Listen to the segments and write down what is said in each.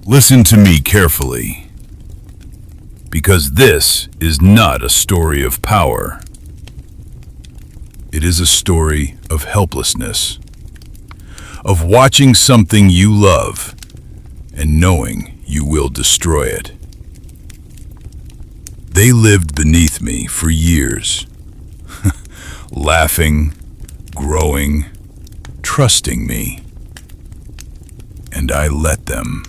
Listen to me carefully, because this is not a story of power. It is a story of helplessness, of watching something you love and knowing you will destroy it. They lived beneath me for years, laughing, growing, trusting me. And I let them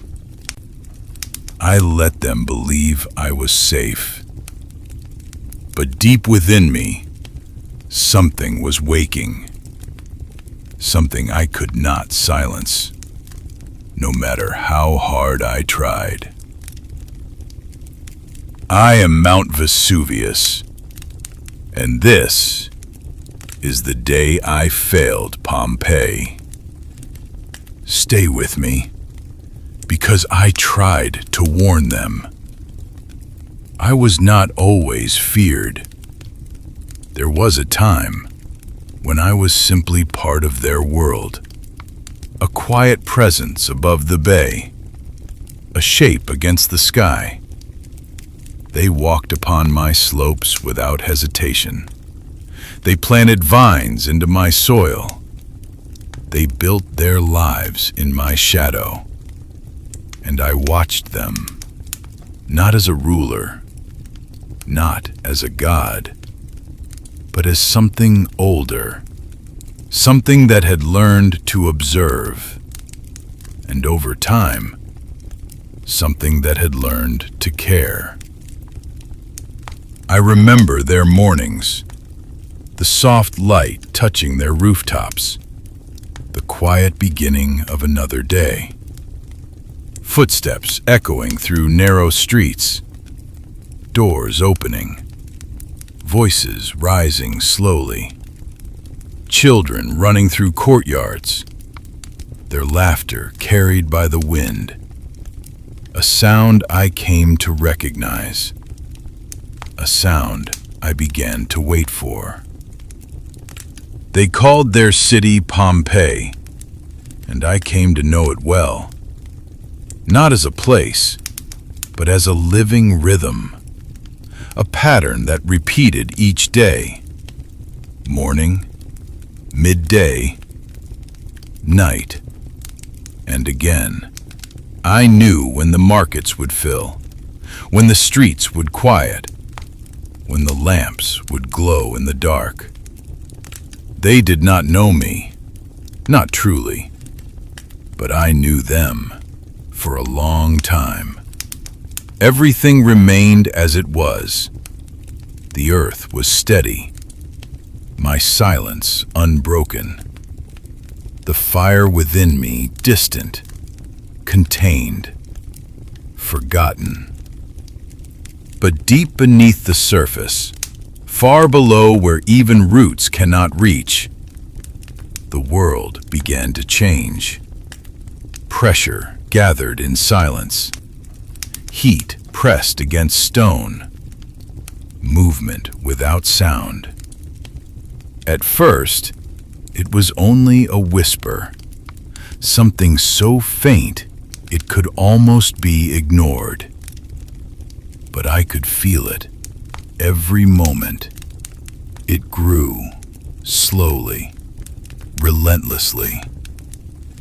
believe I was safe. But deep within me, something was waking. Something I could not silence, no matter how hard I tried. I am Mount Vesuvius, and this is the day I failed Pompeii. Stay with me, because I tried to warn them. I was not always feared. There was a time when I was simply part of their world, a quiet presence above the bay, a shape against the sky. They walked upon my slopes without hesitation. They planted vines into my soil. They built their lives in my shadow. And I watched them, not as a ruler, not as a god, but as something older, something that had learned to observe, and over time, something that had learned to care. I remember their mornings, the soft light touching their rooftops, the quiet beginning of another day. Footsteps echoing through narrow streets, doors opening, voices rising slowly, children running through courtyards, their laughter carried by the wind, a sound I came to recognize, a sound I began to wait for. They called their city Pompeii, and I came to know it well. Not as a place, but as a living rhythm, a pattern that repeated each day. Morning, midday, night, and again. I knew when the markets would fill, when the streets would quiet, when the lamps would glow in the dark. They did not know me, not truly, but I knew them. For a long time, everything remained as it was. The earth was steady, my silence unbroken, the fire within me distant, contained, forgotten. But deep beneath the surface, far below where even roots cannot reach, the world began to change. Pressure gathered in silence. Heat pressed against stone. Movement without sound. At first, it was only a whisper, something so faint it could almost be ignored. But I could feel it every moment. It grew, slowly, relentlessly,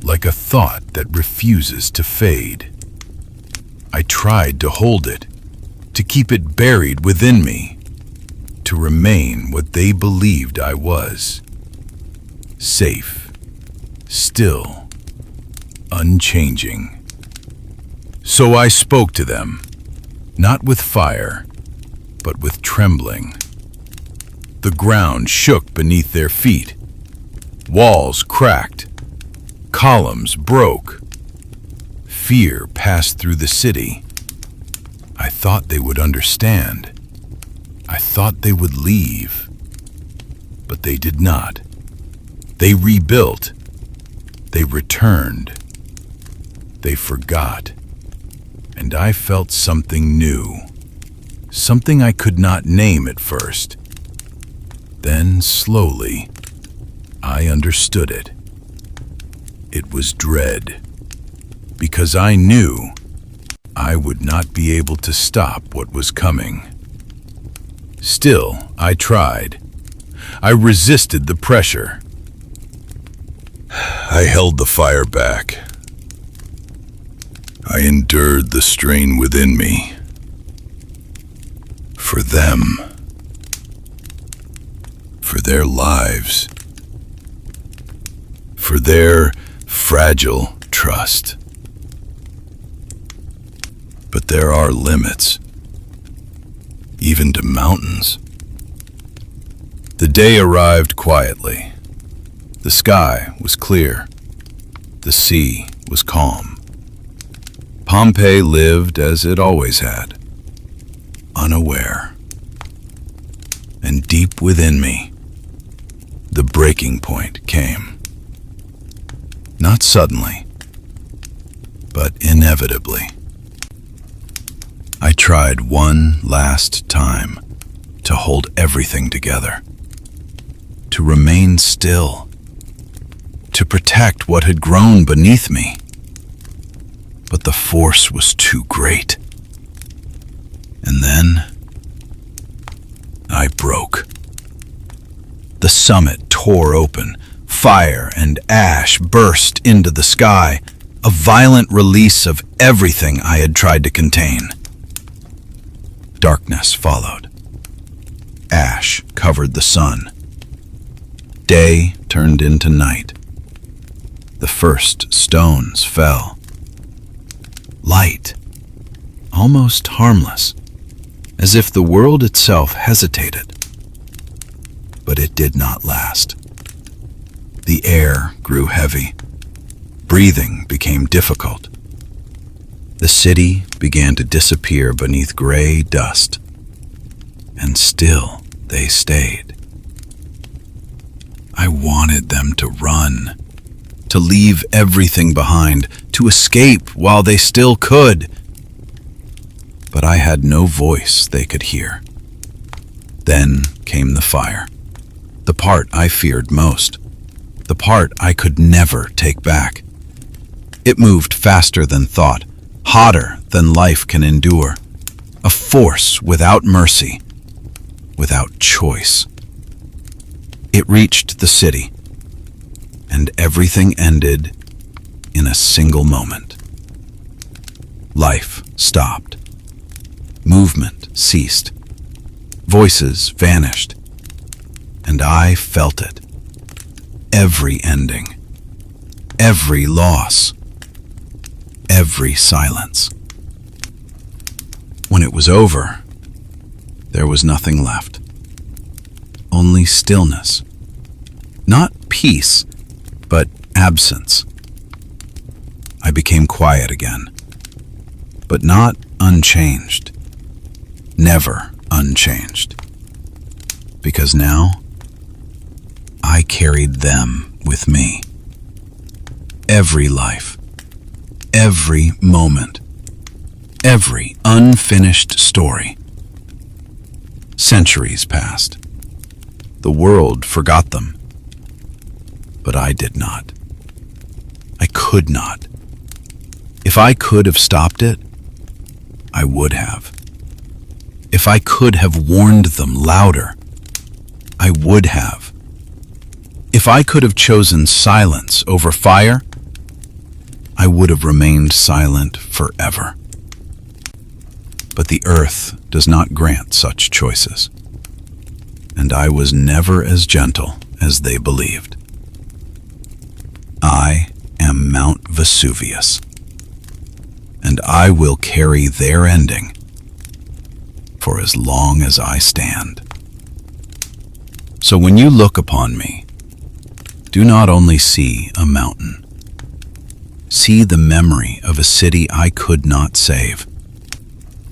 like a thought that refuses to fade. I tried to hold it, to keep it buried within me, to remain what they believed I was. Safe, still, unchanging. So I spoke to them, not with fire, but with trembling. The ground shook beneath their feet. Walls cracked. Columns broke. Fear passed through the city. I thought they would understand. I thought they would leave. But they did not. They rebuilt. They returned. They forgot. And I felt something new. Something I could not name at first. Then, slowly, I understood it. It was dread, because I knew I would not be able to stop what was coming. Still, I tried. I resisted the pressure. I held the fire back. I endured the strain within me. For them. For their lives. For their fragile trust. But there are limits, even to mountains. The day arrived quietly. The sky was clear. The sea was calm. Pompeii lived as it always had, unaware. And deep within me, the breaking point came. Not suddenly, but inevitably. I tried one last time to hold everything together, to remain still, to protect what had grown beneath me. But the force was too great. And then I broke. The summit tore open. Fire and ash burst into the sky, a violent release of everything I had tried to contain. Darkness followed. Ash covered the sun. Day turned into night. The first stones fell. Light, almost harmless, as if the world itself hesitated. But it did not last. The air grew heavy. Breathing became difficult. The city began to disappear beneath gray dust. And still they stayed. I wanted them to run, to leave everything behind, to escape while they still could. But I had no voice they could hear. Then came the fire, the part I feared most, the part I could never take back. It moved faster than thought, hotter than life can endure, a force without mercy, without choice. It reached the city, and everything ended in a single moment. Life stopped. Movement ceased. Voices vanished. And I felt it. Every ending. Every loss. Every silence. When it was over, there was nothing left. Only stillness. Not peace, but absence. I became quiet again, but not unchanged. Never unchanged. Because now, I carried them with me. Every life, every moment, every unfinished story. Centuries passed. The world forgot them. But I did not. I could not. If I could have stopped it, I would have. If I could have warned them louder, I would have. If I could have chosen silence over fire, I would have remained silent forever. But the earth does not grant such choices, and I was never as gentle as they believed. I am Mount Vesuvius, and I will carry their ending for as long as I stand. So when you look upon me, do not only see a mountain. See the memory of a city I could not save.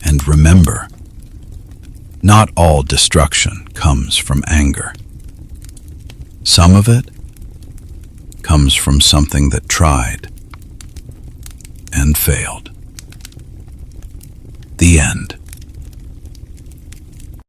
And remember, not all destruction comes from anger. Some of it comes from something that tried and failed. The end.